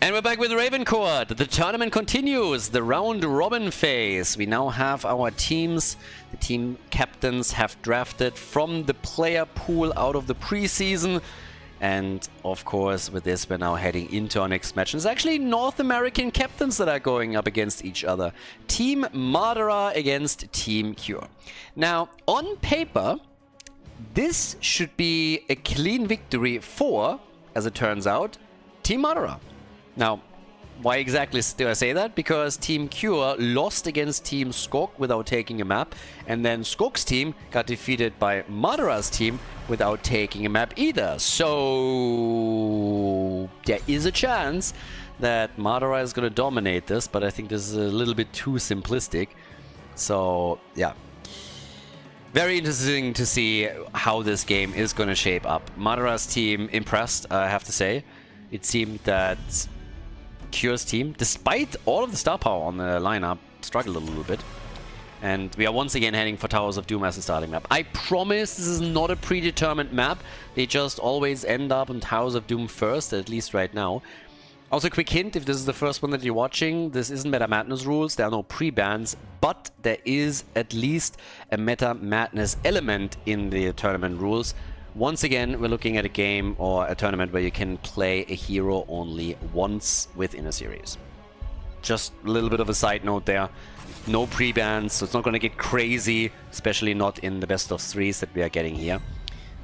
And we're back with RavenCourt. The tournament continues, the round robin phase. We now have our teams. The team captains have drafted from the player pool out of the preseason. And of course, with this, we're now heading into our next match. It's actually North American captains that are going up against each other. Team Madara against Team Kure. Now, on paper, this should be a clean victory for, as it turns out, Team Madara. Now, why exactly do I say that? Because Team Kure lost against Team Skog without taking a map, and then Skog's team got defeated by Madara's team without taking a map either. So there is a chance that Madara is going to dominate this, but I think this is a little bit too simplistic. So yeah, very interesting to see how this game is going to shape up. Madara's team impressed, I have to say. It seemed that Kure's team, despite all of the star power on the lineup, struggled a little bit. And we are once again heading for Towers of Doom as a starting map. I promise this is not a predetermined map. They just always end up on Towers of Doom first, at least right now. Also, quick hint, if this is the first one that you're watching, this isn't Meta Madness rules. There are no pre-bans, but there is at least a Meta Madness element in the tournament rules. Once again, we're looking at a game or a tournament where you can play a hero only once within a series. Just a little bit of a side note there. No pre-bans, so it's not going to get crazy, especially not in the best of threes that we are getting here.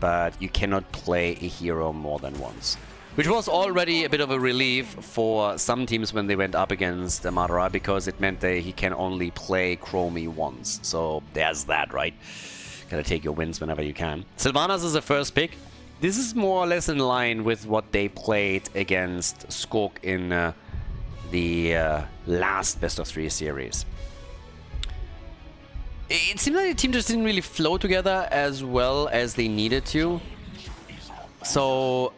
But you cannot play a hero more than once. Which was already a bit of a relief for some teams when they went up against Madara, because it meant that he can only play Chromie once. So there's that, right? Gotta take your wins whenever you can. Sylvanas is the first pick. This is more or less in line with what they played against Skog in the last best of 3 series. It seemed like the team just didn't really flow together as well as they needed to. So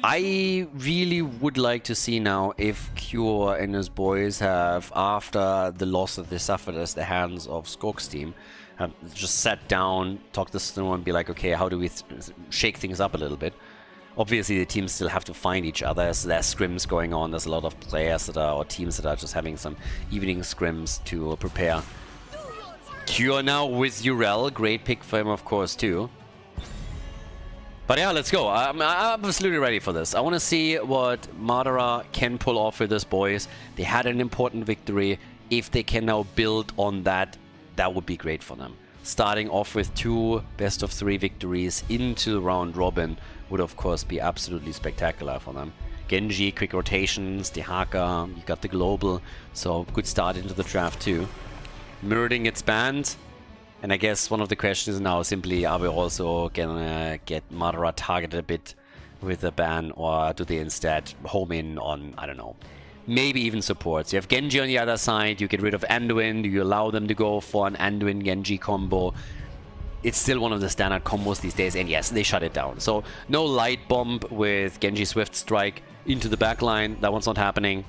I really would like to see now if Kure and his boys have, after the loss that they suffered at the hands of Skog's team, have just sat down, talked this through and be like, okay, how do we shake things up a little bit? Obviously, the teams still have to find each other. So there's scrims going on. There's a lot of players that are, or teams that are just having some evening scrims to prepare. Kure now with Urel. Great pick for him, of course, too. But yeah, let's go. I'm absolutely ready for this. I want to see what Madara can pull off with his boys. They had an important victory. If they can now build on that, that would be great for them. Starting off with 2 best of 3 victories into the round robin would of course be absolutely spectacular for them. Genji, quick rotations, Dehaka, you got the global, so good start into the draft too. Mirroring gets banned, and I guess one of the questions now simply, are we also gonna get Madara targeted a bit with a ban, or do they instead home in on, I don't know, maybe even supports? You have Genji on the other side, you get rid of Anduin, you allow them to go for an Anduin-Genji combo. It's still one of the standard combos these days, and yes, they shut it down. So no light bomb with Genji Swift Strike into the backline, that one's not happening.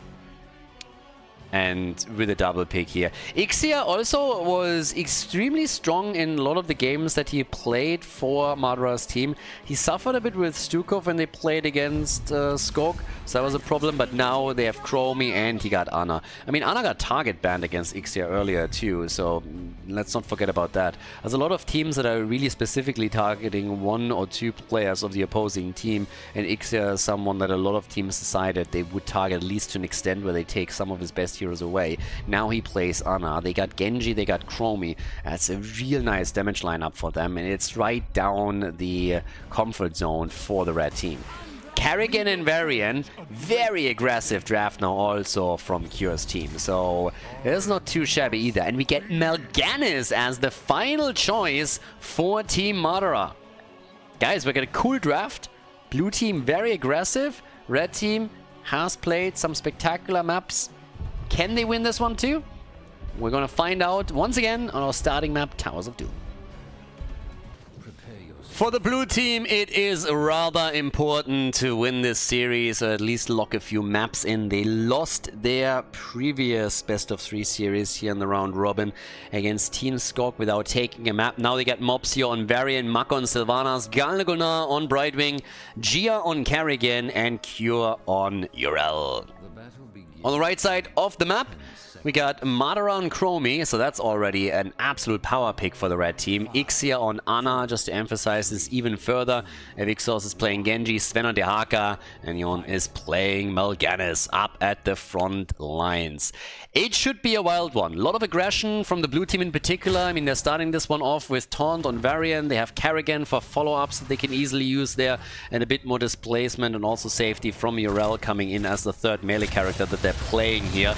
And with a double pick here. Ixia also was extremely strong in a lot of the games that he played for Madara's team. He suffered a bit with Stukov when they played against Skog, so that was a problem, but now they have Chromie and he got Ana. I mean, Ana got target banned against Ixia earlier too, so let's not forget about that. There's a lot of teams that are really specifically targeting 1 or 2 players of the opposing team, and Ixia is someone that a lot of teams decided they would target, at least to an extent where they take some of his best heroes away. Now he plays Ana. They got Genji, they got Chromie. That's a real nice damage lineup for them, and it's right down the comfort zone for the red team. Kerrigan and Varian, very aggressive draft now also from Kure's team, so it's not too shabby either. And we get Melganis as the final choice for Team Madara. Guys, we got a cool draft. Blue team very aggressive. Red team has played some spectacular maps. Can they win this one too? We're gonna find out once again on our starting map, Towers of Doom. For the blue team, it is rather important to win this series, or at least lock a few maps in. They lost their previous best-of-3 series here in the round robin against Team Skog without taking a map. Now they get Mopsio on Varian, Maka on Sylvanas, Galnagunar on Brightwing, Gia on Carrigan, and Kure on Urel. On the right side of the map, we got Madara on Chromie, so that's already an absolute power pick for the red team. Ixia on Ana, just to emphasize this even further. Evixos is playing Genji, Sven on Dehaka, and Yon is playing Mal'Ganis up at the front lines. It should be a wild one. A lot of aggression from the blue team in particular. I mean, they're starting this one off with Taunt on Varian. They have Carrigan for follow-ups that they can easily use there, and a bit more displacement and also safety from Urel coming in as the third melee character that they're playing here.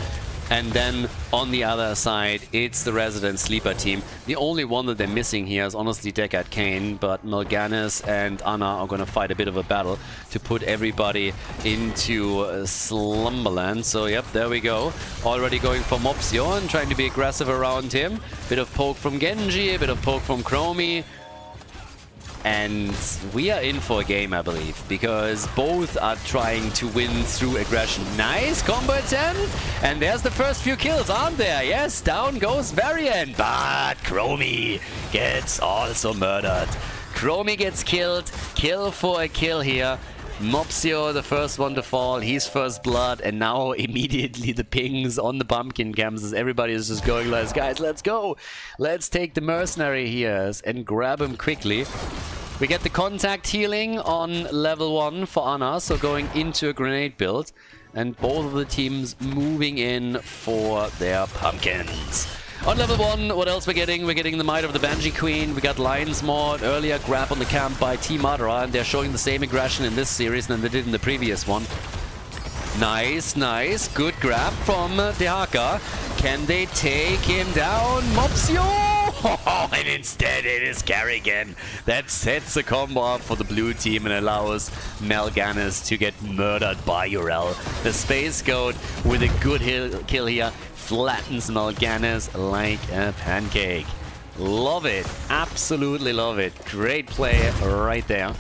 And then on the other side, it's the Resident Sleeper team. The only one that they're missing here is honestly Deckard Cain, but Mal'Ganis and Ana are going to fight a bit of a battle to put everybody into Slumberland. So yep, there we go. Already going for Mopsio and trying to be aggressive around him. Bit of poke from Genji, a bit of poke from Chromie. And we are in for a game, I believe, because both are trying to win through aggression. Nice combo attempt, and there's the first few kills, aren't there? Yes, down goes Varian, but Chromie gets also murdered. Chromie gets killed, kill for a kill here. Mopsio, the first one to fall, he's first blood, and now immediately the pings on the pumpkin camps as everybody is just going like, guys, let's go. Let's take the mercenary here and grab him quickly. We get the contact healing on level 1 for Ana, so going into a grenade build, and both of the teams moving in for their pumpkins. On level 1, what else we're getting? We're getting the Might of the Banshee Queen. We got Lion's Maw, earlier grab on the camp by Team Madara, and they're showing the same aggression in this series than they did in the previous one. Nice, nice. Good grab from Dehaka. Can they take him down? Mopsio! Oh, and instead it is Carrigan that sets a combo up for the blue team and allows Mal'Ganis to get murdered by Urel. The Space Goat with a good kill here flattens Mal'Ganis like a pancake. Love it. Absolutely love it. Great play right there.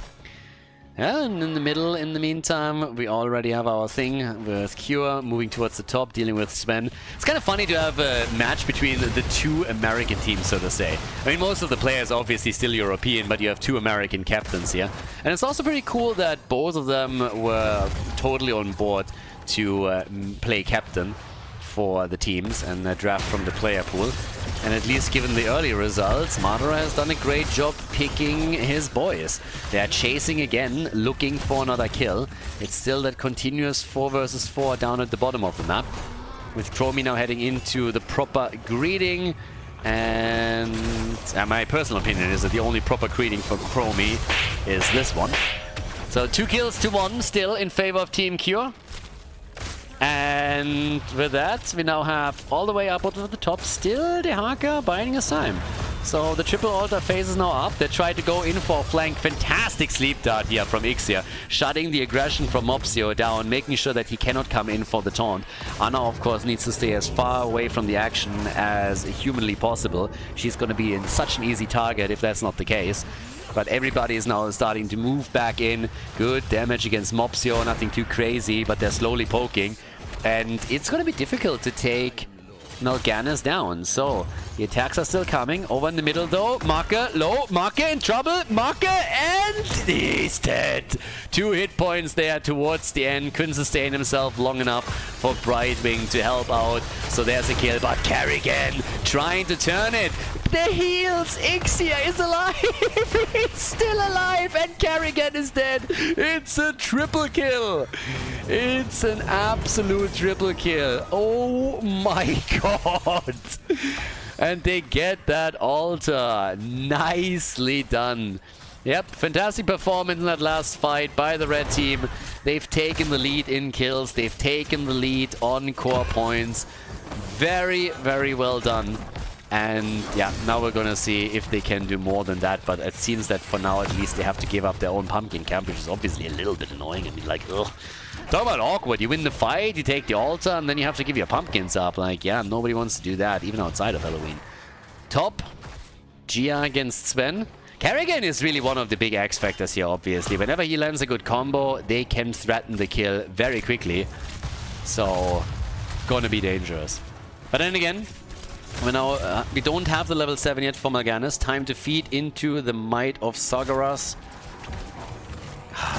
And in the middle, in the meantime, we already have our thing with Kure moving towards the top, dealing with Sven. It's kind of funny to have a match between the two American teams, so to say. I mean, most of the players are obviously still European, but you have two American captains here. And it's also pretty cool that both of them were totally on board to play captain for the teams and draft from the player pool. And at least given the early results, Madara has done a great job picking his boys. They are chasing again, looking for another kill. It's still that continuous 4 versus 4 down at the bottom of the map. With Chromie now heading into the proper greeting. And my personal opinion is that the only proper greeting for Chromie is this one. So 2 kills to 1 still in favor of Team Kure. And with that, we now have all the way up to the top, still Dehaka biding his time. So the triple altar phase is now up. They try to go in for a flank. Fantastic sleep dart here from Ixia, shutting the aggression from Mopsio down, making sure that he cannot come in for the taunt. Ana, of course, needs to stay as far away from the action as humanly possible. She's going to be in such an easy target if that's not the case. But everybody is now starting to move back in. Good damage against Mopsio, nothing too crazy, but they're slowly poking. And it's going to be difficult to take Mal'Ganis down. So the attacks are still coming. Over in the middle though. Maka low. Maka in trouble. Maka, and he's dead. 2 hit points there towards the end. Couldn't sustain himself long enough for Brightwing to help out. So there's a kill. But Carrigan trying to turn it. The heals! Ixia is alive! He's still alive and Carrigan is dead! It's a triple kill! It's an absolute triple kill. Oh my god! And they get that altar. Nicely done. Yep, fantastic performance in that last fight by the red team. They've taken the lead in kills. They've taken the lead on core points. Very, very well done. And yeah, now we're gonna see if they can do more than that, but it seems that for now at least they have to give up their own pumpkin camp, which is obviously a little bit annoying. I mean, like, ugh. Talk about awkward. You win the fight, you take the altar, and then you have to give your pumpkins up. Like, yeah, nobody wants to do that, even outside of Halloween. Top, Gia against Sven. Karrigan is really one of the big X factors here, obviously. Whenever he lands a good combo, they can threaten the kill very quickly. So, gonna be dangerous. But then again, we don't have the level 7 yet for Mal'Ganis. Time to feed into the might of Sagaras.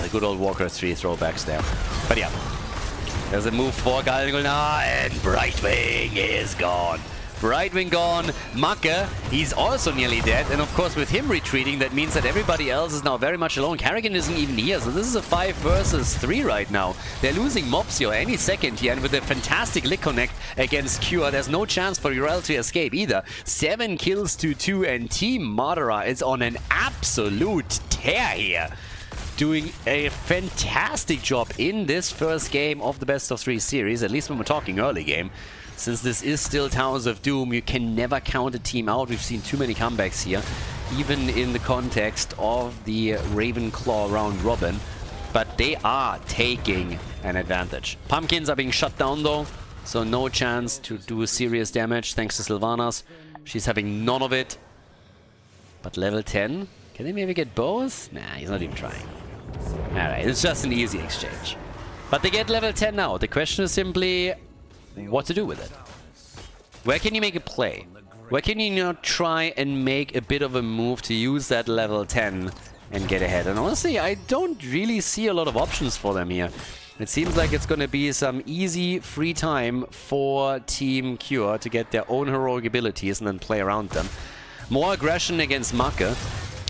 The good old Walker 3 throwbacks there. But yeah, there's a move for Khaldor, and Brightwing is gone. Brightwing gone. Makke, he's also nearly dead. And of course, with him retreating, that means that everybody else is now very much alone. Karrigan isn't even here, so this is a 5 versus 3 right now. They're losing Mopsio any second here, and with a fantastic lick connect against Kure, there's no chance for Yrel to escape either. 7 kills to 2, and Team Madara is on an absolute tear here. Doing a fantastic job in this first game of the best of 3 series, at least when we're talking early game. Since this is still Towers of Doom, you can never count a team out. We've seen too many comebacks here, even in the context of the RavenClaw round robin. But they are taking an advantage. Pumpkins are being shut down though, so no chance to do serious damage thanks to Sylvanas. She's having none of it. But level 10? Can they maybe get both? Nah, he's not even trying. Alright, it's just an easy exchange. But they get level 10 now. The question is simply what to do with it. Where can you make a play? Where can you not try and make a bit of a move to use that level 10 and get ahead? And honestly, I don't really see a lot of options for them here. It seems like it's going to be some easy free time for Team Kure to get their own heroic abilities and then play around them. More aggression against Makke.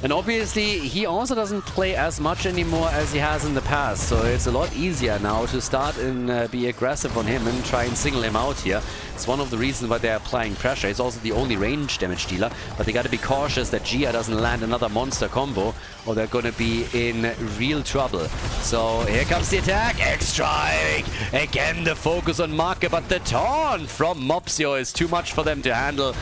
And obviously, he also doesn't play as much anymore as he has in the past. So it's a lot easier now to start and be aggressive on him and try and single him out here. It's one of the reasons why they're applying pressure. He's also the only range damage dealer. But they got to be cautious that Gia doesn't land another monster combo, or they're going to be in real trouble. So here comes the attack. X-Strike! Again, the focus on Makke, but the taunt from Mopsio is too much for them to handle.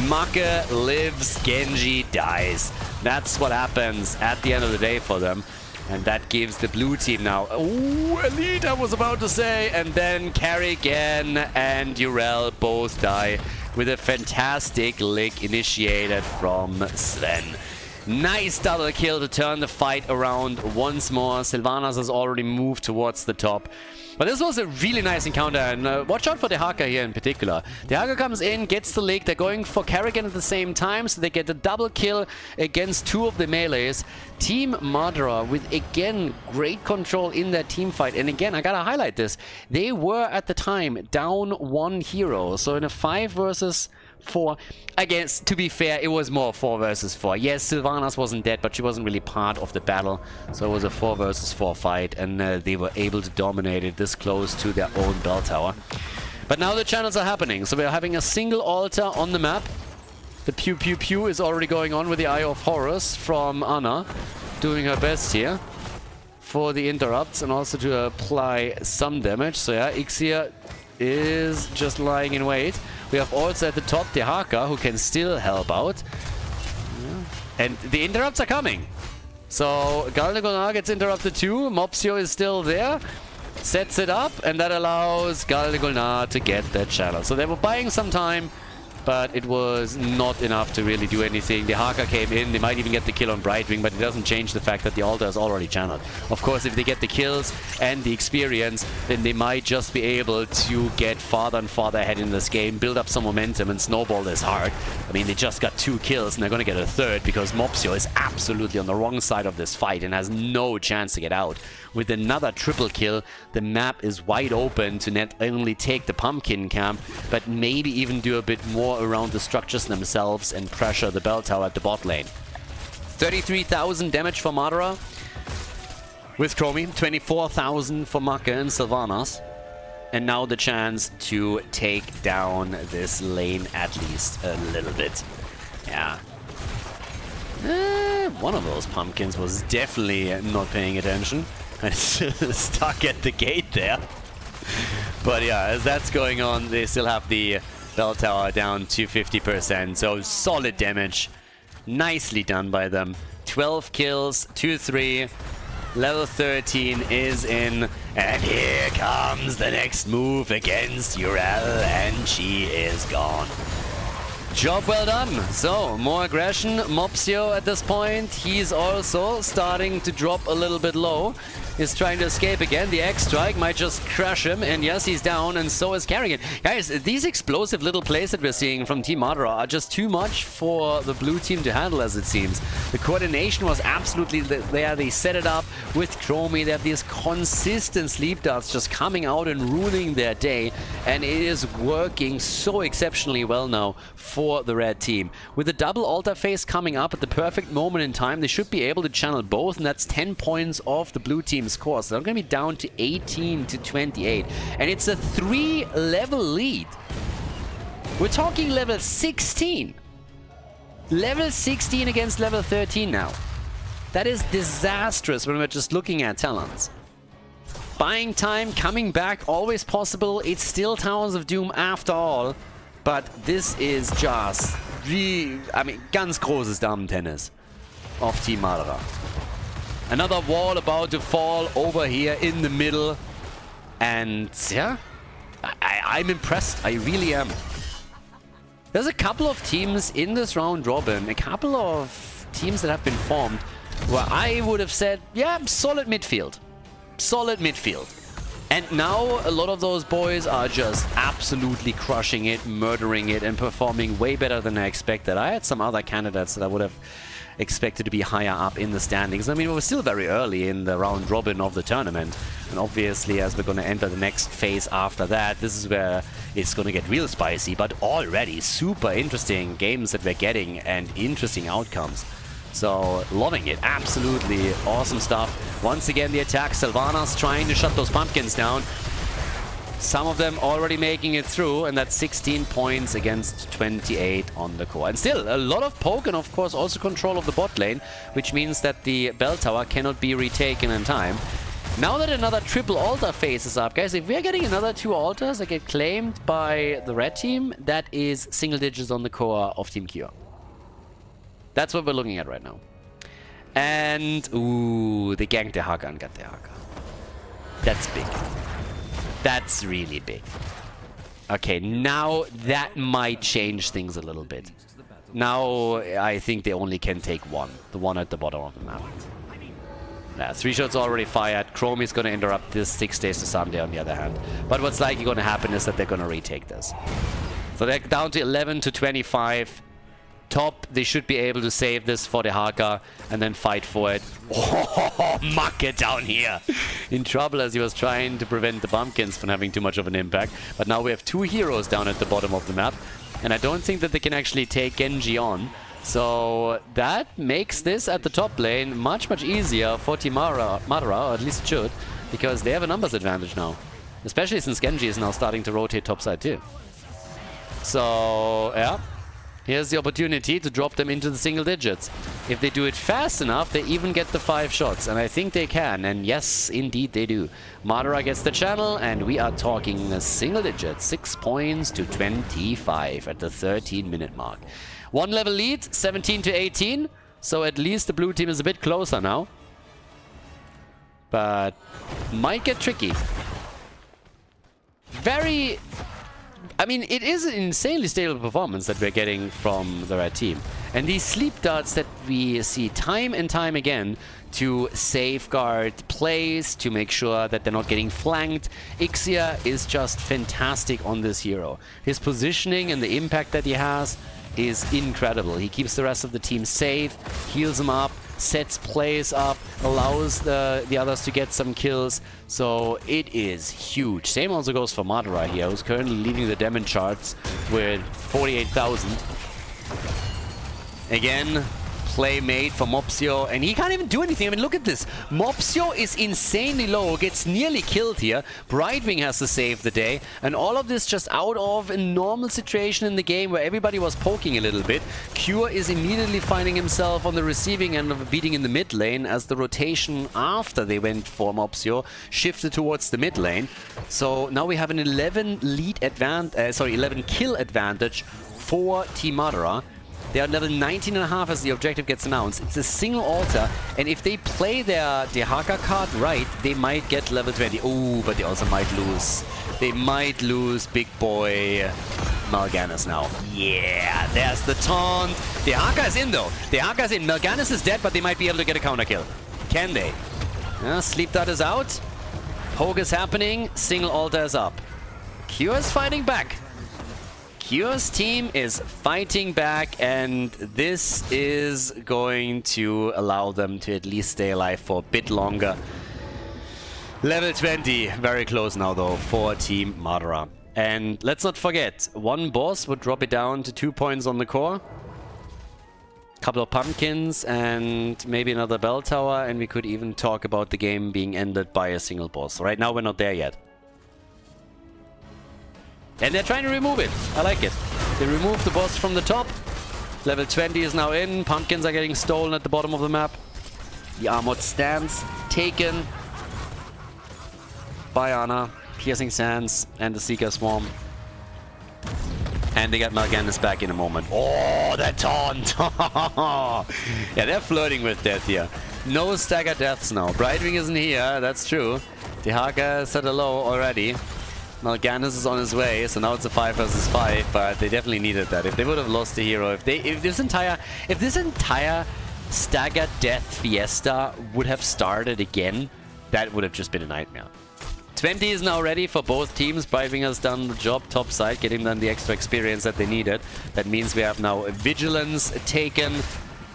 Makke lives, Genji dies. That's what happens at the end of the day for them. And that gives the blue team now... Ooh, Elite, I was about to say. And then Karrigan and Yrel both die with a fantastic lick initiated from Sven. Nice double kill to turn the fight around once more. Sylvanas has already moved towards the top. But this was a really nice encounter, and watch out for the Haka here in particular. The Haka comes in, gets the lick, they're going for Karrigan at the same time, so they get a double kill against 2 of the melees. Team Madara with, again, great control in their team fight. And again, I gotta highlight this. They were, at the time, down 1 hero. So in a 5 versus 4, I guess, to be fair, it was more 4 versus 4. Yes, Sylvanas wasn't dead, but she wasn't really part of the battle. So it was a 4 versus 4 fight, and they were able to dominate it this close to their own bell tower. But now the channels are happening. So we're having a single altar on the map. The pew pew pew is already going on with the Eye of Horus from Anna, doing her best here for the interrupts and also to apply some damage. So yeah, Ixia is just lying in wait. We have also at the top the Haka, who can still help out. Yeah. And the interrupts are coming. So Khaldor gets interrupted too. Mopsio is still there. Sets it up, and that allows Khaldor to get that channel. So they were buying some time, but it was not enough to really do anything. The Haka came in, they might even get the kill on Brightwing, but it doesn't change the fact that the altar is already channeled. Of course, if they get the kills and the experience, then they might just be able to get farther and farther ahead in this game, build up some momentum and snowball this hard. I mean, they just got 2 kills and they're going to get a 3rd because Mopsio is absolutely on the wrong side of this fight and has no chance to get out. With another triple kill, the map is wide open to not only take the pumpkin camp, but maybe even do a bit more around the structures themselves and pressure the bell tower at the bot lane. 33,000 damage for Madara with Chromie, 24,000 for Makke and Sylvanas. And now the chance to take down this lane at least a little bit. Yeah. One of those pumpkins was definitely not paying attention. And stuck at the gate there. But yeah, as that's going on, they still have the bell tower down to 50%. So solid damage. Nicely done by them. 12 kills, 2-3. Level 13 is in. And here comes the next move against Yrel. And she is gone. Job well done. So, more aggression. Mopsio at this point, he's also starting to drop a little bit low. He's trying to escape again. The X-Strike might just crush him. And yes, he's down, and so is Carrigan. Guys, these explosive little plays that we're seeing from Team Madara are just too much for the blue team to handle, as it seems. The coordination was absolutely there. They set it up with Chromie. They have these consistent sleep darts just coming out and ruining their day. And it is working so exceptionally well now for the red team. With the double altar phase coming up at the perfect moment in time, they should be able to channel both, and that's 10 points off the blue team score. So they're going to be down to 18 to 28. And it's a 3-level lead. We're talking level 16. Level 16 against level 13 now. That is disastrous when we're just looking at talents. Buying time, coming back, always possible. It's still Towers of Doom after all. But this is just really, I mean, ganz großes Damen-Tennis of Team Madara. Another wall about to fall over here in the middle. And yeah, I'm impressed. I really am. There's a couple of teams in this round robin, a couple of teams that have been formed where I would have said, yeah, solid midfield. Solid midfield. And now a lot of those boys are just absolutely crushing it, murdering it, and performing way better than I expected. I had some other candidates that I would have expected to be higher up in the standings. I mean, we're still very early in the round robin of the tournament. And obviously, as we're going to enter the next phase after that, this is where it's going to get real spicy. But already super interesting games that we're getting and interesting outcomes. So, loving it. Absolutely awesome stuff. Once again, the attack. Sylvanas trying to shut those pumpkins down. Some of them already making it through, and that's 16 points against 28 on the core. And still, a lot of poke, and of course also control of the bot lane, which means that the bell tower cannot be retaken in time. Now that another triple altar phase is up, guys, if we're getting another 2 altars that get claimed by the red team, that is single digits on the core of Team Kure. That's what we're looking at right now. And, ooh, they ganked the Haka and got the Haka. That's big. That's really big. Okay, now that might change things a little bit. Now, I think they only can take one. The one at the bottom of the map. Yeah, 3 shots already fired. Chromie's going to interrupt this 6 days to Sunday on the other hand. But what's likely going to happen is that they're going to retake this. So they're down to 11 to 25. Top, they should be able to save this for the Haka and then fight for it. Oh, Macke down here. In trouble as he was trying to prevent the pumpkins from having too much of an impact. But now we have 2 heroes down at the bottom of the map. And I don't think that they can actually take Genji on. So that makes this at the top lane much, much easier for Team Madara, or at least it should. Because they have a numbers advantage now. Especially since Genji is now starting to rotate topside too. So, yeah. Here's the opportunity to drop them into the single digits. If they do it fast enough, they even get the 5 shots. And I think they can. And yes, indeed they do. Madara gets the channel, and we are talking a single digit. 6 points to 25 at the 13-minute mark. 1 level lead, 17 to 18. So at least the blue team is a bit closer now. But might get tricky. Very... I mean, it is an insanely stable performance that we're getting from the red team. And these sleep darts that we see time and time again to safeguard plays, to make sure that they're not getting flanked. Ixia is just fantastic on this hero. His positioning and the impact that he has is incredible. He keeps the rest of the team safe, heals them up, sets plays up, allows the others to get some kills. So it is huge. Same also goes for Madara here, who's currently leading the damage charts with 48,000. Again, play made for Mopsio, and he can't even do anything. I mean, look at this. Mopsio is insanely low, gets nearly killed here. Brightwing has to save the day, and all of this just out of a normal situation in the game where everybody was poking a little bit. Kure is immediately finding himself on the receiving end of a beating in the mid lane as the rotation after they went for Mopsio shifted towards the mid lane. So now we have an 11 kill advantage for Team Madara. They are level 19.5 as the objective gets announced. It's a single altar, and if they play their Haka card right, they might get level 20. Oh, but they also might lose. They might lose, big boy. Mal'Ganis now. Yeah, there's the taunt. The Haka is in though. The Haka is in. Mal'Ganis is dead, but they might be able to get a counter kill. Can they? Sleep Dart is out. Poke is happening. Single altar is up. Kure is fighting back. Kure's team is fighting back, and this is going to allow them to at least stay alive for a bit longer. Level 20, very close now though for Team Madara. And let's not forget, one boss would drop it down to 2 points on the core. Couple of pumpkins and maybe another bell tower, and we could even talk about the game being ended by a single boss. Right now we're not there yet. And they're trying to remove it. I like it. They remove the boss from the top. Level 20 is now in. Pumpkins are getting stolen at the bottom of the map. The armored stance taken by Ana. Piercing Sands and the Seeker Swarm. And they got Mal'Ganis back in a moment. Oh, that taunt! Yeah, they're flirting with death here. No staggered deaths now. Brightwing isn't here, that's true. The Haka is at a low already. Mal'Ganis is on his way, so now it's a 5 versus 5, but they definitely needed that. If they would have lost the hero, if this entire staggered death fiesta would have started again, that would have just been a nightmare. 20 is now ready for both teams. Brightwing has done the job top side, getting them the extra experience that they needed. That means we have now Vigilance taken.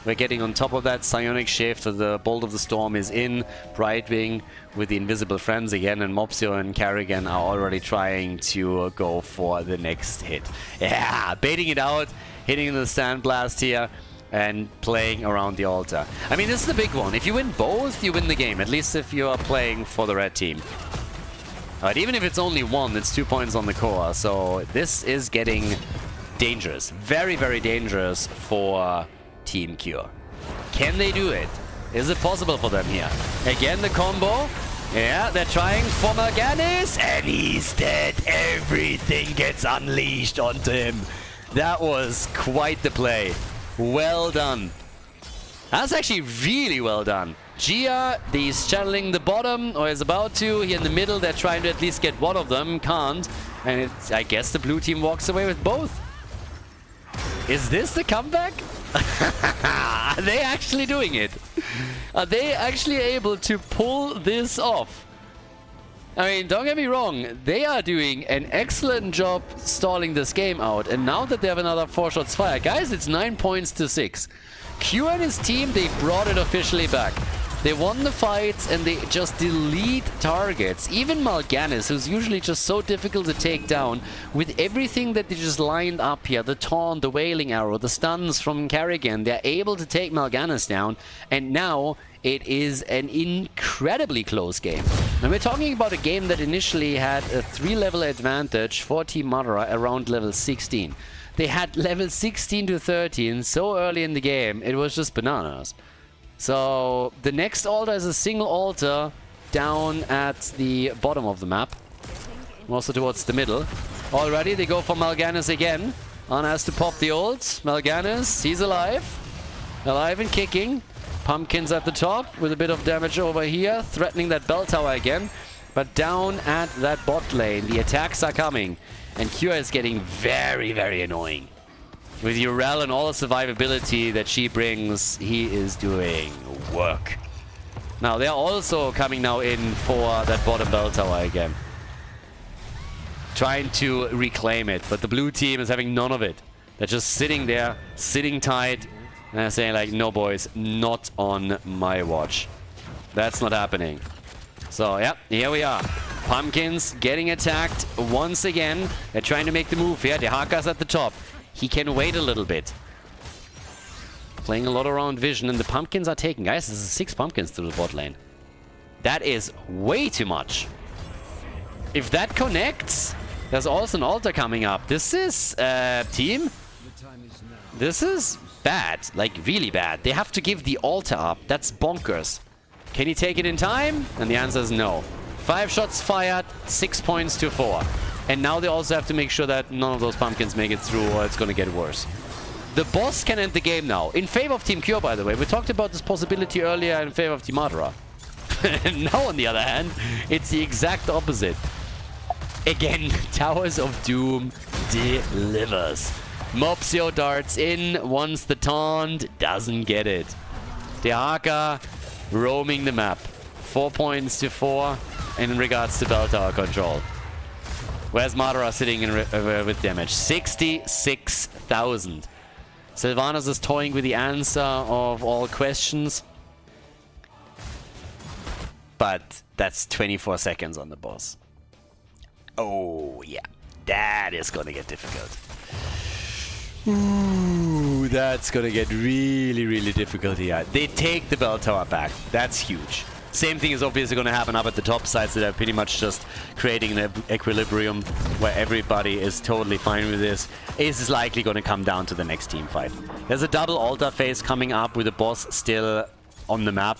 We're getting on top of that. Psionic Shift, the Bolt of the Storm is in. Brightwing with the Invisible Friends again, and Mopsio and Carrigan are already trying to go for the next hit. Yeah, baiting it out, hitting the Sandblast here, and playing around the altar. I mean, this is the big one. If you win both, you win the game, at least if you are playing for the red team. But even if it's only one, it's 2 points on the core, so this is getting dangerous. Very, very dangerous for Team Kure. Can they do it? Is it possible for them here? Again, the combo. Yeah, they're trying for Mal'Ganis, and he's dead. Everything gets unleashed onto him. That was quite the play. Well done. That's actually really well done. Gia, he's channeling the bottom, or is about to. Here in the middle, they're trying to at least get one of them. Can't. And it's, I guess the blue team walks away with both. Is this the comeback? Are they actually doing it? Are they actually able to pull this off? I mean, don't get me wrong, they are doing an excellent job stalling this game out. And now that they have another 4 shots fired, guys, it's 9 points to 6. Kure and his team, they brought it officially back. They won the fights and they just delete targets. Even Mal'Ganis, who's usually just so difficult to take down, with everything that they just lined up here, the taunt, the wailing arrow, the stuns from Carrigan, they're able to take Mal'Ganis down, and now it is an incredibly close game. Now we're talking about a game that initially had a 3-level advantage for Team Madara around level 16. They had level 16 to 13 so early in the game, it was just bananas. So the next altar is a single altar down at the bottom of the map. Also towards the middle. Already they go for Mal'Ganis again. Ana has to pop the ult. Mal'Ganis, he's alive. Alive and kicking. Pumpkins at the top with a bit of damage over here. Threatening that bell tower again. But down at that bot lane, the attacks are coming. And Kure is getting very, very annoying. With Urel and all the survivability that she brings, he is doing work. Now, they're also coming now in for that bottom bell tower again. Trying to reclaim it, but the blue team is having none of it. They're just sitting there, sitting tight, and they're saying like, no boys, not on my watch. That's not happening. So, yeah, here we are. Pumpkins getting attacked once again. They're trying to make the move here. The Haka's at the top. He can wait a little bit. Playing a lot around vision, and the pumpkins are taken. Guys, this is 6 pumpkins through the bot lane. That is way too much. If that connects, there's also an altar coming up. This is, team, this is bad. Like, really bad. They have to give the altar up. That's bonkers. Can he take it in time? And the answer is no. 5 shots fired, 6 points to 4. And now they also have to make sure that none of those pumpkins make it through, or it's going to get worse. The boss can end the game now. In favor of Team Kure, by the way. We talked about this possibility earlier in favor of Team Madara. Now, on the other hand, it's the exact opposite. Again, Towers of Doom delivers. Mopsio darts in, wants the taunt, doesn't get it. Dehaka roaming the map. 4 points to 4 in regards to bell tower control. Where's Madara sitting in with damage? 66,000. Sylvanas is toying with the answer of all questions. But that's 24 seconds on the boss. Oh, yeah. That is gonna get difficult. Ooh, that's gonna get really, really difficult here. They take the bell tower back. That's huge. Same thing is obviously gonna happen up at the top sides that are pretty much just creating an equilibrium where everybody is totally fine with this. Is likely gonna come down to the next team fight. There's a double altar phase coming up with the boss still on the map.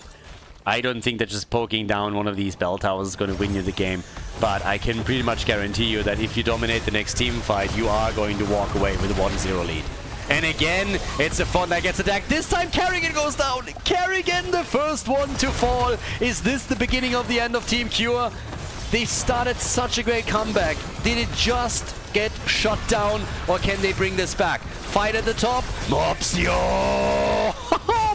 I don't think that just poking down one of these bell towers is going to win you the game, but I can pretty much guarantee you that if you dominate the next team fight, you are going to walk away with a 1-0 lead. And again, it's a Font that gets attacked. This time Kerrigan goes down. Kerrigan, the first one to fall. Is this the beginning of the end of Team Kure? They started such a great comeback. Did it just get shut down, or can they bring this back? Fight at the top. Mopsio!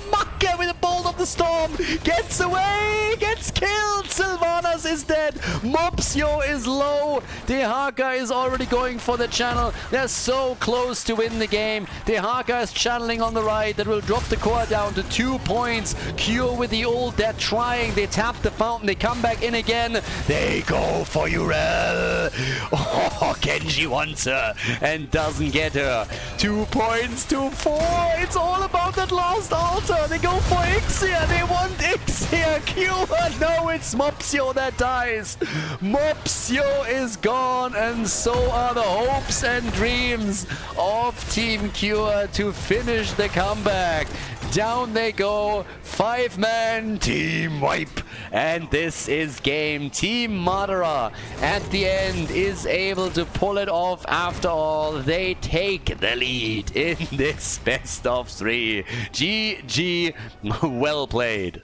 Maka with a bolt of the storm gets away, gets killed. Sylvanas is dead. Mopsio is low. Dehaka is already going for the channel. They're so close to win the game. Dehaka is channeling on the right. That will drop the core down to 2 points. Kure with the ult. They're trying. They tap the fountain. They come back in again. They go for Urel. Oh, Genji wants her and doesn't get her. 2 points to 4. It's all about that last altar. They go for Ixia. They want Ixia. Kure. No, it's Mopsio that dies. Mopsio is gone, and so are the hopes and dreams of Team Kure to finish the comeback. Down they go. 5-man team wipe. And this is game. Team Madara at the end is able to pull it off after all. They take the lead in this best of 3. GG. Well played.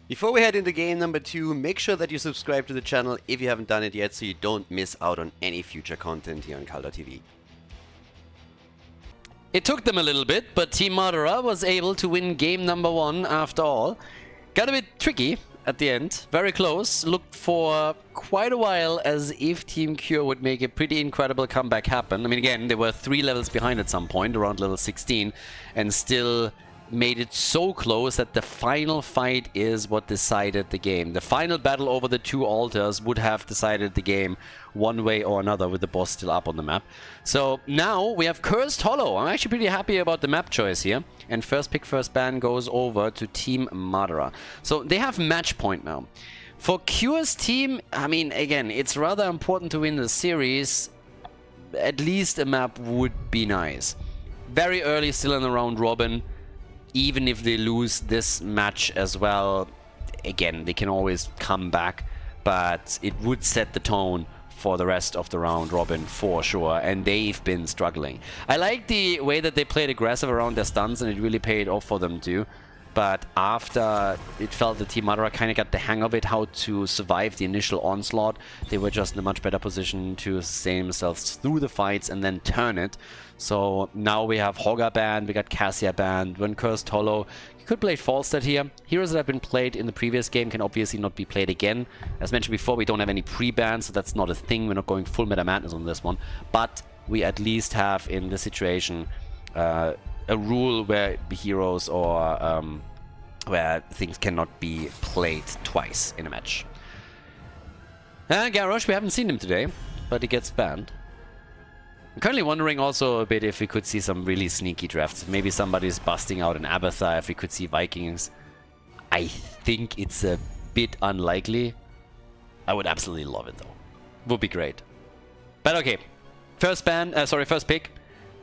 Before we head into game number 2, make sure that you subscribe to the channel if you haven't done it yet so you don't miss out on any future content here on Khaldor TV. It took them a little bit, but Team Madara was able to win game number 1 after all. Got a bit tricky at the end, very close. Looked for quite a while as if Team Kure would make a pretty incredible comeback happen. I mean, again, they were 3 levels behind at some point, around level 16, and still made it so close that the final fight is what decided the game. The final battle over the 2 altars would have decided the game one way or another, with the boss still up on the map. So now we have Cursed Hollow. I'm actually pretty happy about the map choice here. And first pick, first ban goes over to Team Madara. So they have match point now. For Kure's team, I mean, again, it's rather important to win the series. At least a map would be nice. Very early still in the round robin. Even if they lose this match as well, again, they can always come back, but it would set the tone for the rest of the round robin for sure, and they've been struggling. I like the way that they played aggressive around their stuns, and it really paid off for them too. But after it felt the Team Madara kind of got the hang of it, how to survive the initial onslaught, they were just in a much better position to sustain themselves through the fights and then turn it. So now we have Hogga banned, we got Cassia banned, when Cursed Hollow. You could play Falstad here. Heroes that have been played in the previous game can obviously not be played again. As mentioned before, we don't have any pre-bans, so that's not a thing. We're not going full Meta Madness on this one. But we at least have in this situation a rule where heroes or where things cannot be played twice in a match. Garrosh, we haven't seen him today, but he gets banned. I'm currently wondering also a bit if we could see some really sneaky drafts. Maybe somebody's busting out an Abathar, if we could see Vikings. I think it's a bit unlikely. I would absolutely love it though. Would be great. But okay, first pick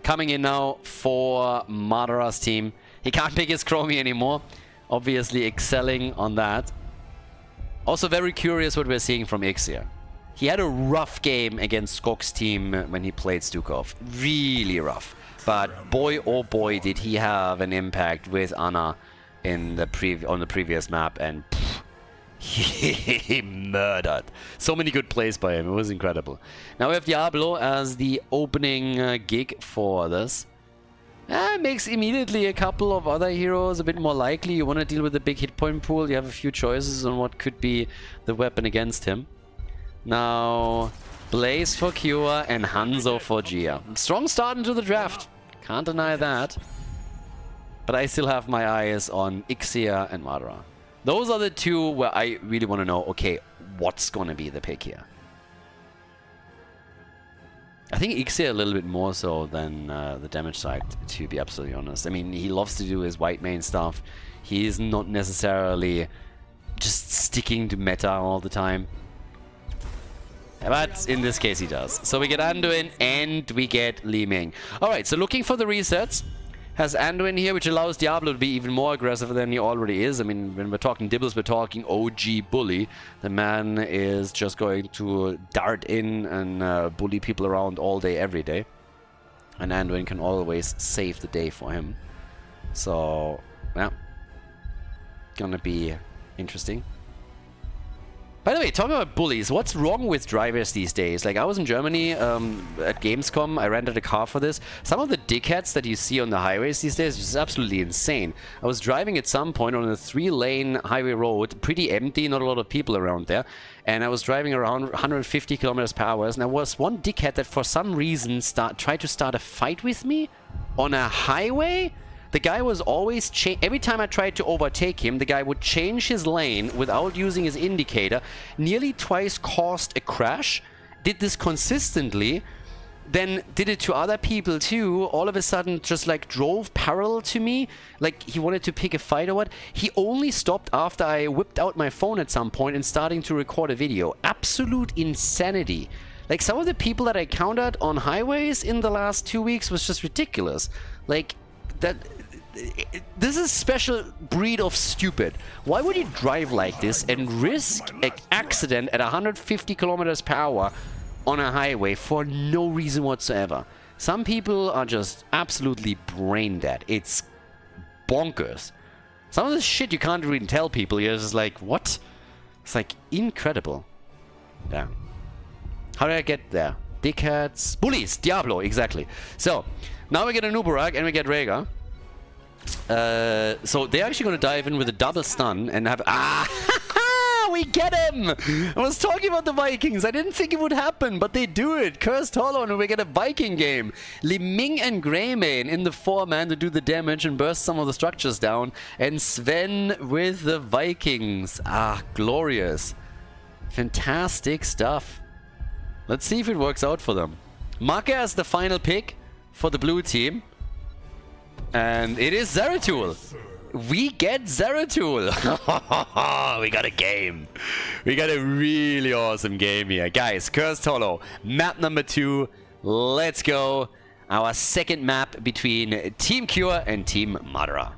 coming in now for Madara's team. He can't pick his Chromie anymore. Obviously excelling on that. Also very curious what we're seeing from Ixia. He had a rough game against Skok's team when he played Stukov. Really rough. But boy, oh boy, did he have an impact with Anna in the on the previous map. And He murdered. So many good plays by him. It was incredible. Now we have Diablo as the opening gig for this. Makes immediately a couple of other heroes a bit more likely. You want to deal with a big hit point pool. You have a few choices on what could be the weapon against him. Now, Blaze for Kure and Hanzo for Gia. Strong start into the draft. Can't deny that. But I still have my eyes on Ixia and Madara. Those are the two where I really want to know, okay, what's going to be the pick here? I think Ixia a little bit more so than the damage side, to be absolutely honest. I mean, he loves to do his white main stuff. He is not necessarily just sticking to meta all the time. But in this case he does. So we get Anduin and we get Li Ming. Alright, so looking for the resets. Has Anduin here, which allows Diablo to be even more aggressive than he already is. I mean, when we're talking Dibbles, we're talking OG bully. The man is just going to dart in and bully people around all day, every day. And Anduin can always save the day for him. So, yeah. Gonna be interesting. By the way, talking about bullies, what's wrong with drivers these days? Like, I was in Germany at Gamescom, I rented a car for this. Some of the dickheads that you see on the highways these days is absolutely insane. I was driving at some point on a 3-lane highway road, pretty empty, not a lot of people around there. And I was driving around 150 kilometers per hour, and there was one dickhead that for some reason tried to start a fight with me on a highway. The guy was always every time I tried to overtake him, the guy would change his lane without using his indicator. Nearly twice caused a crash. Did this consistently. Then did it to other people too. All of a sudden just like drove parallel to me. Like he wanted to pick a fight or what. He only stopped after I whipped out my phone at some point and starting to record a video. Absolute insanity. Like some of the people that I encountered on highways in the last 2 weeks was just ridiculous. Like that... This is a special breed of stupid. Why would you drive like this and risk an accident at 150 kilometers per hour on a highway for no reason whatsoever? Some people are just absolutely brain dead. It's bonkers. Some of this shit you can't really tell people. You're just like, what? It's like incredible. Yeah. How did I get there? Dickheads. Bullies. Diablo. Exactly. So, now we get a Nubarak and we get Rhaegar. So they're actually going to dive in with a double stun and have... we get him! I was talking about the Vikings. I didn't think it would happen, but they do it. Cursed Hollow, and we get a Viking game. Li Ming and Greymane in the 4-man to do the damage and burst some of the structures down. And Sven with the Vikings. Glorious. Fantastic stuff. Let's see if it works out for them. Maka as the final pick for the blue team. And it is Zeratul. We get Zeratul. We got a game. We got a really awesome game here. Guys, Cursed Hollow, map number 2. Let's go. Our second map between Team Kure and Team Madara.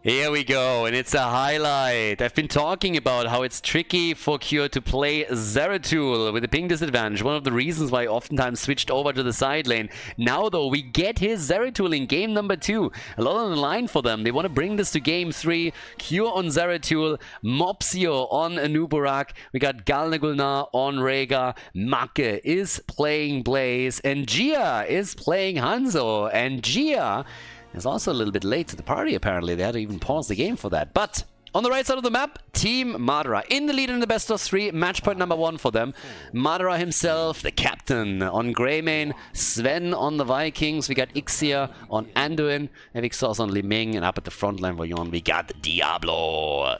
Here we go, and it's a highlight. I've been talking about how it's tricky for Kure to play Zeratul with a ping disadvantage. One of the reasons why I oftentimes switched over to the side lane. Now, though, we get his Zeratul in game number 2. A lot on the line for them. They want to bring this to game 3. Kure on Zeratul, Mopsio on Anubarak. We got Galnagulnar on Rhaegar. Make is playing Blaze, and Gia is playing Hanzo. And Gia is also a little bit late to the party, apparently. They had to even pause the game for that. But on the right side of the map, Team Madara in the lead in the best of 3. Match point number 1 for them. Madara himself, the captain on Greymane. Sven on the Vikings. We got Ixia on Anduin. And Vixos on Li Ming. And up at the front line for Yon, we got Diablo.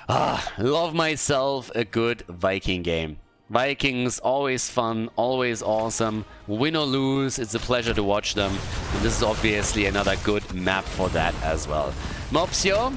Love myself a good Viking game. Vikings, always fun, always awesome. Win or lose, it's a pleasure to watch them. And this is obviously another good map for that as well. Mopsio,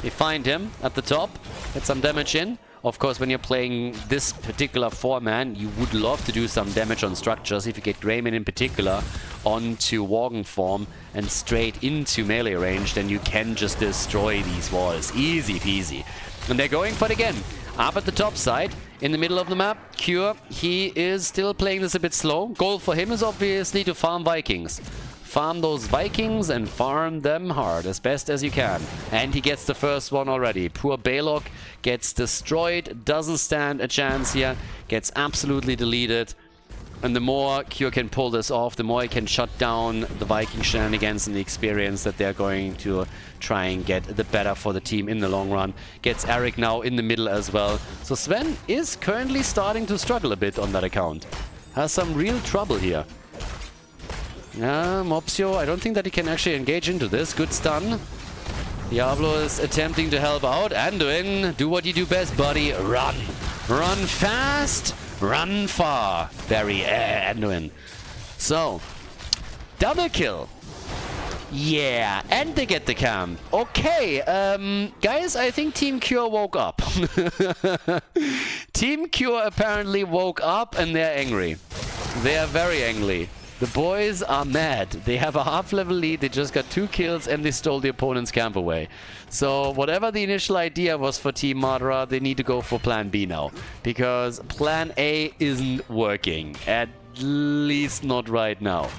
you find him at the top. Get some damage in. Of course, when you're playing this particular 4-man, you would love to do some damage on structures. If you get Greymane in particular onto Worgen form and straight into melee range, then you can just destroy these walls. Easy peasy. And they're going for it again. Up at the top side, in the middle of the map, Kure, he is still playing this a bit slow. Goal for him is obviously to farm Vikings. farm those Vikings and farm them hard as best as you can. And he gets the first one already. Poor Balog gets destroyed, doesn't stand a chance here, gets absolutely deleted. And the more Kure can pull this off, the more he can shut down the Viking shenanigans and the experience that they're going to try and get the better for the team in the long run. Gets Eric now in the middle as well. So Sven is currently starting to struggle a bit on that account. Has some real trouble here. Yeah, Mopsio, I don't think that he can actually engage into this. Good stun. Diablo is attempting to help out. Anduin, do what you do best, buddy. Run. Run fast. Run far. Very Anduin. So, double kill. Yeah, and they get the camp. Okay, guys, I think Team Kure woke up. Team Kure apparently woke up and they're angry. They are very angry. The boys are mad. They have a half-level lead, they just got 2 kills and they stole the opponent's camp away. So whatever the initial idea was for Team Madara, they need to go for Plan B now. Because Plan A isn't working. At least not right now.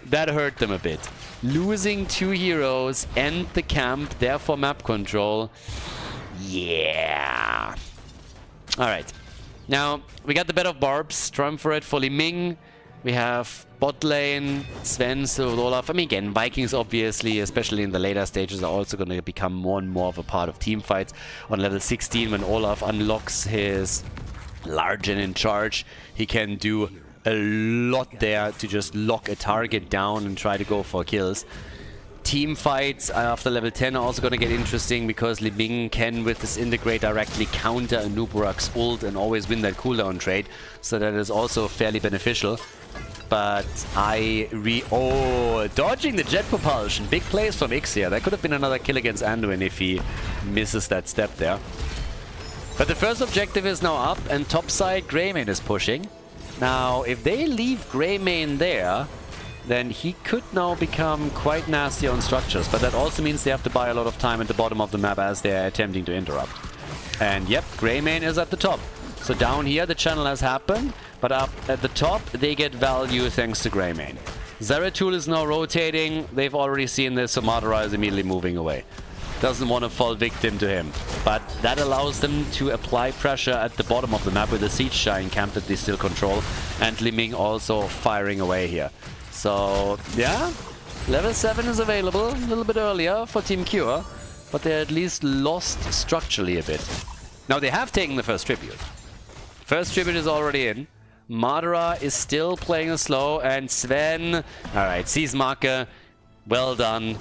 That hurt them a bit. Losing 2 heroes and the camp, therefore map control. Yeah. Alright. Now, we got the bed of barbs. Triumvirate for Li Ming. We have bot lane, Sven, Olaf. I mean, again, Vikings, obviously, especially in the later stages, are also going to become more and more of a part of team fights. On level 16, when Olaf unlocks his large and in charge, he can do a lot there to just lock a target down and try to go for kills. Team fights after level 10 are also going to get interesting because Li Ming can, with this integrate, directly counter a Nuburak's ult and always win that cooldown trade. So that is also fairly beneficial. But dodging the jet propulsion. Big plays from X here. That could have been another kill against Anduin if he misses that step there. But the first objective is now up and topside Greymane is pushing. Now, if they leave Greymane there, then he could now become quite nasty on structures. But that also means they have to buy a lot of time at the bottom of the map as they're attempting to interrupt. And yep, Greymane is at the top. So down here the channel has happened, but up at the top they get value thanks to Greymane. Zeratul is now rotating. They've already seen this, so Madara is immediately moving away. Doesn't want to fall victim to him. But that allows them to apply pressure at the bottom of the map with the Siege Giant camp that they still control. And Li Ming also firing away here. So, yeah, level 7 is available a little bit earlier for Team Kure, but they're at least lost structurally a bit. Now, they have taken the first tribute. First tribute is already in. Madara is still playing a slow, and Sven, alright, sees Marke, well done.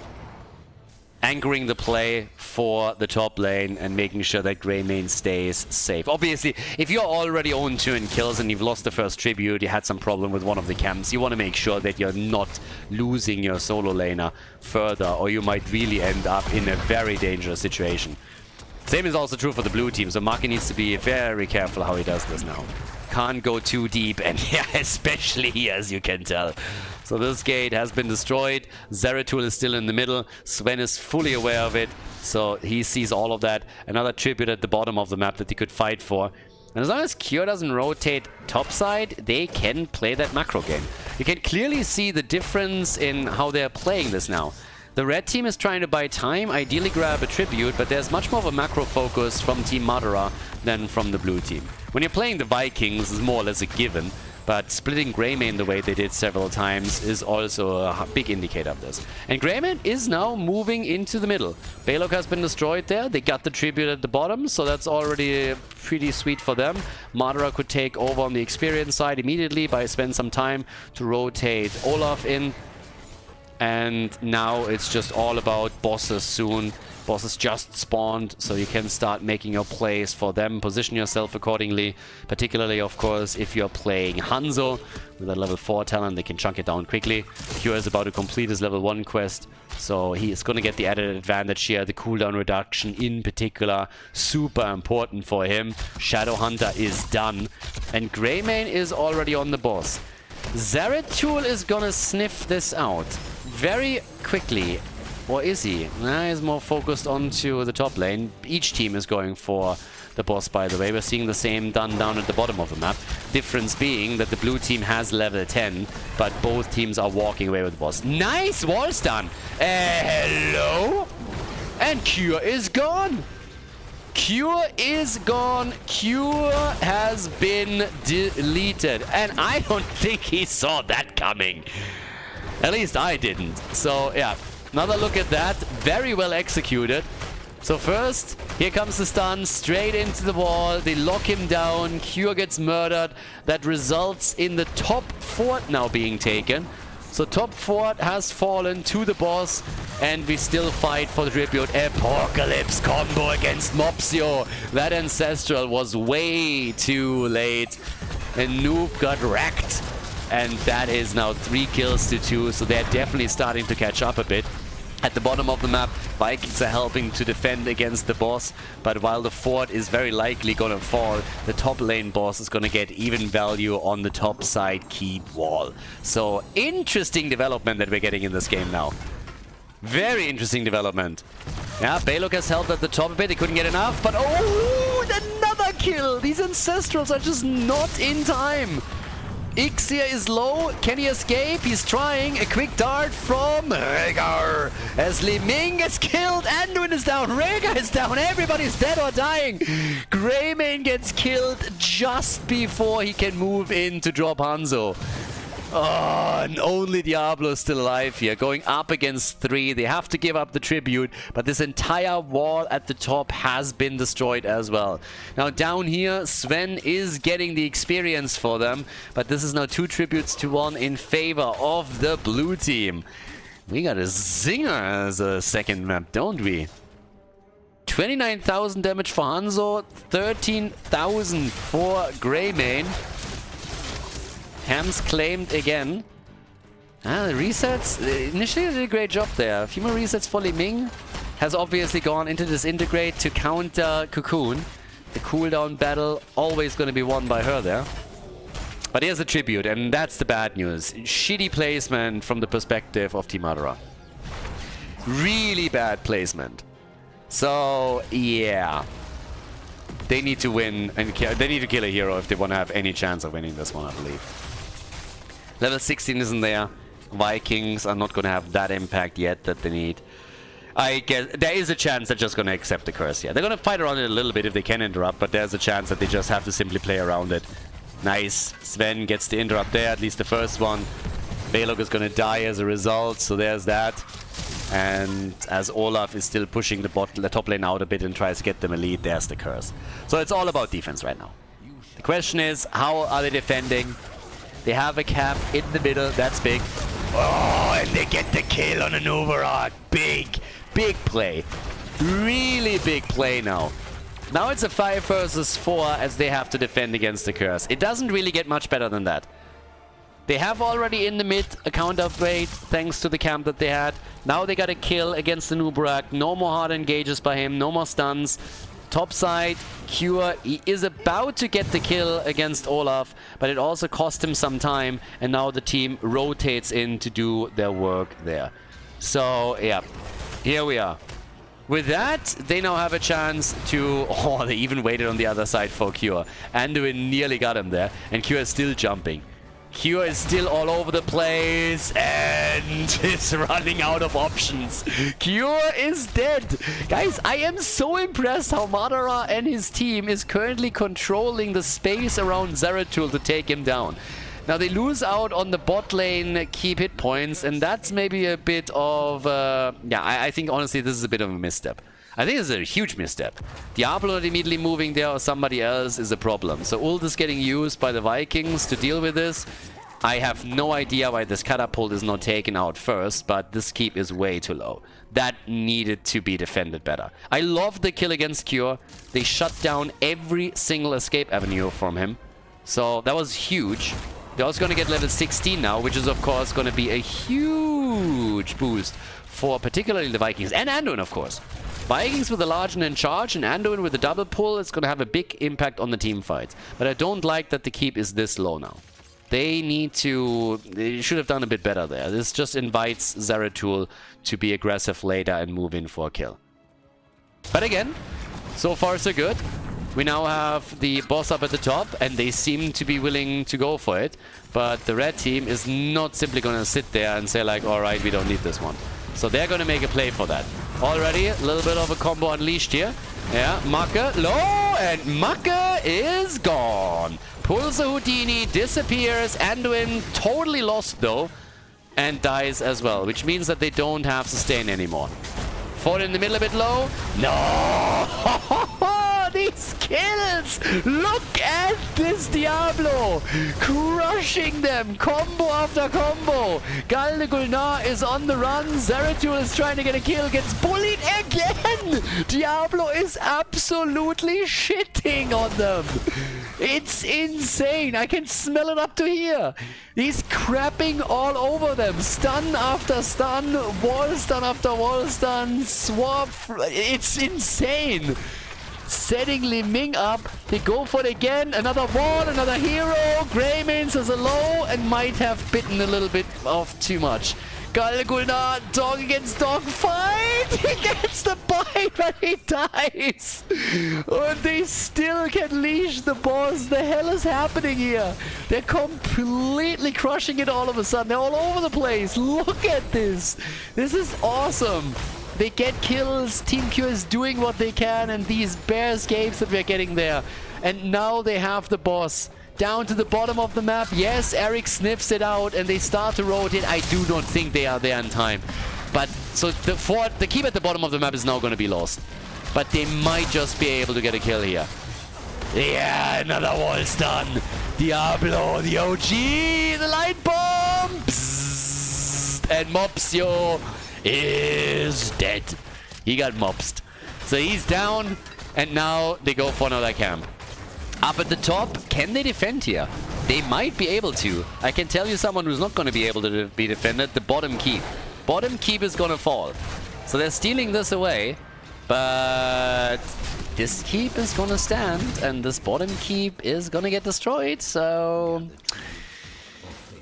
Anchoring the play for the top lane and making sure that Greymane stays safe. Obviously, if you're already on 2 in kills and you've lost the first tribute, you had some problem with one of the camps, you want to make sure that you're not losing your solo laner further, or you might really end up in a very dangerous situation. Same is also true for the blue team, so Marke needs to be very careful how he does this now. Can't go too deep, and yeah, especially here, as you can tell. So this gate has been destroyed. Zeratul is still in the middle. Sven is fully aware of it, so he sees all of that. Another tribute at the bottom of the map that he could fight for. And as long as Kure doesn't rotate topside, they can play that macro game. You can clearly see the difference in how they're playing this now. The red team is trying to buy time, ideally grab a tribute, but there's much more of a macro focus from Team Madara than from the blue team. When you're playing the Vikings, it's more or less a given, but splitting Greymane the way they did several times is also a big indicator of this. And Greymane is now moving into the middle. Balog has been destroyed there, they got the tribute at the bottom, so that's already pretty sweet for them. Madara could take over on the experience side immediately by spending some time to rotate Olaf in. And now it's just all about bosses soon. Bosses just spawned, so you can start making your plays for them. Position yourself accordingly. Particularly, of course, if you're playing Hanzo with a level 4 talent, they can chunk it down quickly. Kure is about to complete his level 1 quest, so he is going to get the added advantage here. The cooldown reduction in particular, super important for him. Shadow Hunter is done, and Greymane is already on the boss. Zeratul is gonna sniff this out very quickly. Or is he? Nah, he's more focused onto the top lane. Each team is going for the boss, by the way. We're seeing the same done down at the bottom of the map. Difference being that the blue team has level 10, but both teams are walking away with the boss. Nice wall stun! Hello? And Kure is gone! Kure is gone. Kure has been deleted. And I don't think he saw that coming. At least I didn't. So, yeah. Another look at that. Very well executed. So first, here comes the stun. Straight into the wall. They lock him down. Kure gets murdered. That results in the top fort now being taken. So top fort has fallen to the boss, and we still fight for the tribute. Apocalypse combo against Mopsio. That Ancestral was way too late, and Noob got wrecked. And that is now 3 kills to 2, so they're definitely starting to catch up a bit. At the bottom of the map, Vikings are helping to defend against the boss, but while the fort is very likely gonna fall, the top lane boss is gonna get even value on the top side keep wall. So, interesting development that we're getting in this game now. Very interesting development. Yeah, Balog has helped at the top a bit, he couldn't get enough, but oh, another kill! These Ancestrals are just not in time! Ixia is low. Can he escape? He's trying. A quick dart from Rhaegar. As Li Ming is killed. Anduin is down. Rhaegar is down. Everybody's dead or dying. Greymane gets killed just before he can move in to drop Hanzo. Oh, and only Diablo is still alive here. Going up against 3. They have to give up the tribute, but this entire wall at the top has been destroyed as well. Now down here, Sven is getting the experience for them, but this is now 2 tributes to 1 in favor of the blue team. We got a zinger as a second map, don't we? 29,000 damage for Hanzo, 13,000 for Greymane. Hams claimed again. The resets, initially did a great job there. A few more resets for Li Ming. Has obviously gone into this integrate to counter Cocoon. The cooldown battle always going to be won by her there. But here's a tribute, and that's the bad news. Shitty placement from the perspective of Team Madara. Really bad placement. So, yeah. They need to win, and they need to kill a hero if they want to have any chance of winning this one, I believe. Level 16 isn't there. Vikings are not going to have that impact yet that they need. I guess there is a chance they're just going to accept the curse here. They're going to fight around it a little bit if they can interrupt, but there's a chance that they just have to simply play around it. Nice. Sven gets the interrupt there, at least the first one. Balog is going to die as a result, so there's that. And as Olaf is still pushing the top lane out a bit and tries to get them a lead, there's the curse. So it's all about defense right now. The question is, how are they defending? They have a cap in the middle, that's big. Oh, and they get the kill on an overarch. Big, big play. Really big play now. Now it's a 5 versus 4 as they have to defend against the curse. It doesn't really get much better than that. They have already in the mid a counter upgrade thanks to the camp that they had. Now they got a kill against the Nubrak. No more hard engages by him, no more stuns. Top side, Kure, he is about to get the kill against Olaf, but it also cost him some time, and now the team rotates in to do their work there. So, yeah, here we are. With that, they now have a chance to... Oh, they even waited on the other side for Kure. Anduin nearly got him there, and Kure is still jumping. Kure is still all over the place and is running out of options. Kure is dead. Guys, I am so impressed how Madara and his team is currently controlling the space around Zeratul to take him down. Now they lose out on the bot lane keep hit points, and that's maybe a bit of... yeah, I think honestly this is a bit of a misstep. I think this is a huge misstep. Diablo not immediately moving there or somebody else is a problem. So ult is getting used by the Vikings to deal with this. I have no idea why this catapult is not taken out first, but this keep is way too low. That needed to be defended better. I love the kill against Kure. They shut down every single escape avenue from him. So that was huge. They're also going to get level 16 now, which is of course going to be a huge boost for particularly the Vikings and Anduin, of course. Vikings with a large and in charge, and Anduin with a double pull, it's going to have a big impact on the team fights. But I don't like that the keep is this low now. They should have done a bit better there. This just invites Zeratul to be aggressive later and move in for a kill. But again, so far so good. We now have the boss up at the top, and they seem to be willing to go for it. But the red team is not simply going to sit there and say like, alright, we don't need this one. So they're going to make a play for that. Already a little bit of a combo unleashed here. Yeah, Maka low, and Maka is gone. Pulls a Houdini, disappears. Anduin totally lost though, and dies as well, which means that they don't have sustain anymore. Ford in the middle a bit low. No! These kills! Look at this Diablo! Crushing them! Combo after combo! Galde Gulnar is on the run. Zeratul is trying to get a kill. Gets bullied again! Diablo is absolutely shitting on them. It's insane. I can smell it up to here. He's crapping all over them. Stun after stun. Wall stun after wall stun. Swap. It's insane. Setting Li Ming up. They go for it again. Another wall, another hero. Greymans is a low and might have bitten a little bit off too much. Galde Gulnar, dog against dog fight. He gets the bite, but he dies. And they still can leash the boss. The hell is happening here? They're completely crushing it all of a sudden. They're all over the place. Look at this. This is awesome. They get kills. Team Kure is doing what they can, and these bear escapes that we're getting there. And now they have the boss. Down to the bottom of the map. Yes, Eric sniffs it out and they start to rotate. I do not think they are there in time. But so the keep at the bottom of the map is now going to be lost. But they might just be able to get a kill here. Yeah, another wall stun. Diablo, the OG, the light bomb. Psst, and Mopsio is dead. He got mopsed. So he's down and now they go for another camp. Up at the top, can they defend here? They might be able to. I can tell you someone who's not going to be able to be defended. The bottom keep. Bottom keep is going to fall. So they're stealing this away. But this keep is going to stand. And this bottom keep is going to get destroyed. So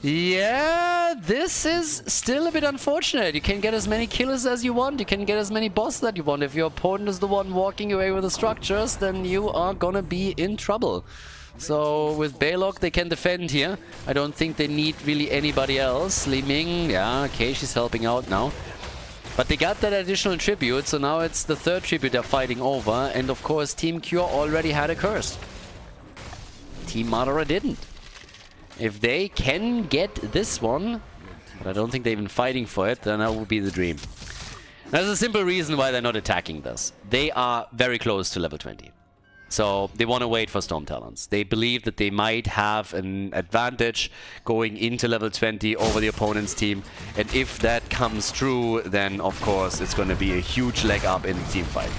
yeah, this is still a bit unfortunate. You can get as many kills as you want. You can get as many bosses that you want. If your opponent is the one walking away with the structures, then you are gonna be in trouble. So with Balog, they can defend here. I don't think they need really anybody else. Li Ming, yeah, okay, she's helping out now. But they got that additional tribute, so now it's the third tribute they're fighting over. And of course, Team Kure already had a curse. Team Madara didn't. If they can get this one, but I don't think they're even fighting for it, then that would be the dream. There's a simple reason why they're not attacking this. They are very close to level 20. So they want to wait for Storm Talons. They believe that they might have an advantage going into level 20 over the opponent's team. And if that comes true, then of course it's going to be a huge leg up in the team fight.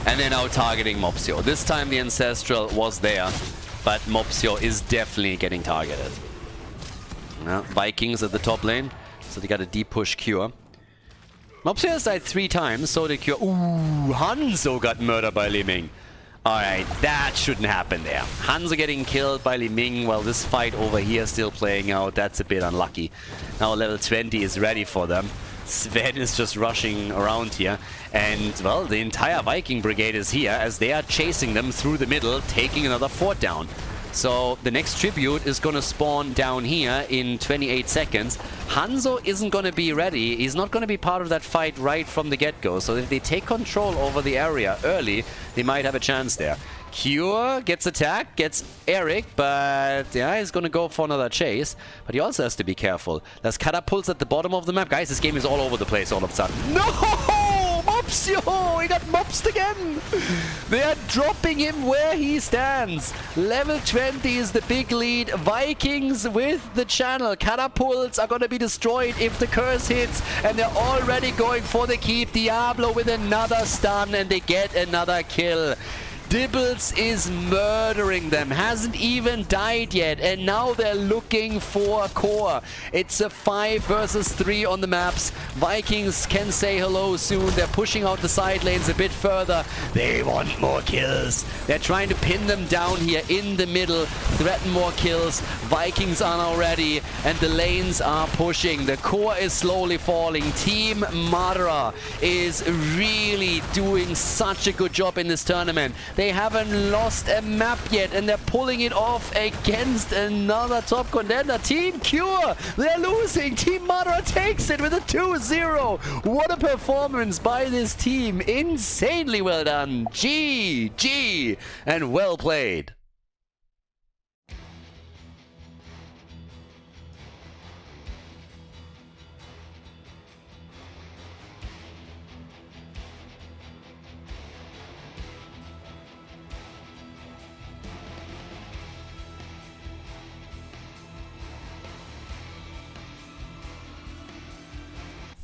And they're now targeting Mopsio. This time the Ancestral was there. But Mopsio is definitely getting targeted. Vikings at the top lane, so they got a deep push Kure. Mopsio has died 3 times, so did Kure. Ooh, Hanzo got murdered by Li Ming. Alright, that shouldn't happen there. Hanzo getting killed by Li Ming while this fight over here is still playing out. That's a bit unlucky. Now level 20 is ready for them. Sven is just rushing around here. And, well, the entire Viking brigade is here as they are chasing them through the middle, taking another fort down. So the next tribute is going to spawn down here in 28 seconds. Hanzo isn't going to be ready. He's not going to be part of that fight right from the get-go. So if they take control over the area early, they might have a chance there. Kure gets attacked, gets Eric, but yeah, he's gonna go for another chase. But he also has to be careful. There's catapults at the bottom of the map. Guys, this game is all over the place all of a sudden. No! Mopsio! He got mopsed again! They are dropping him where he stands. Level 20 is the big lead. Vikings with the channel. Catapults are gonna be destroyed if the curse hits. And they're already going for the keep. Diablo with another stun and they get another kill. Dibbles is murdering them, hasn't even died yet, and now they're looking for Core. It's a 5 versus 3 on the maps. Vikings can say hello soon. They're pushing out the side lanes a bit further. They want more kills. They're trying to pin them down here in the middle, threaten more kills. Vikings are now ready, and the lanes are pushing. The Core is slowly falling. Team Madara is really doing such a good job in this tournament. They They haven't lost a map yet, and they're pulling it off against another top contender. Team Kure, they're losing. Team Madara takes it with a 2-0. What a performance by this team. Insanely well done. GG, and well played.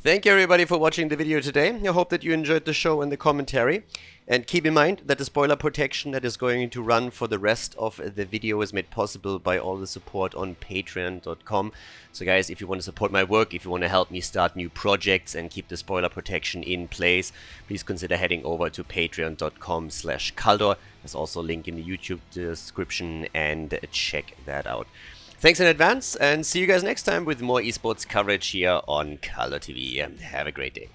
Thank you everybody for watching the video today. I hope that you enjoyed the show and the commentary. And keep in mind that the spoiler protection that is going to run for the rest of the video is made possible by all the support on patreon.com. So guys, if you want to support my work, if you want to help me start new projects and keep the spoiler protection in place, please consider heading over to patreon.com/Khaldor. There's also a link in the YouTube description, and check that out. Thanks in advance, and see you guys next time with more esports coverage here on Khaldor TV. Have a great day.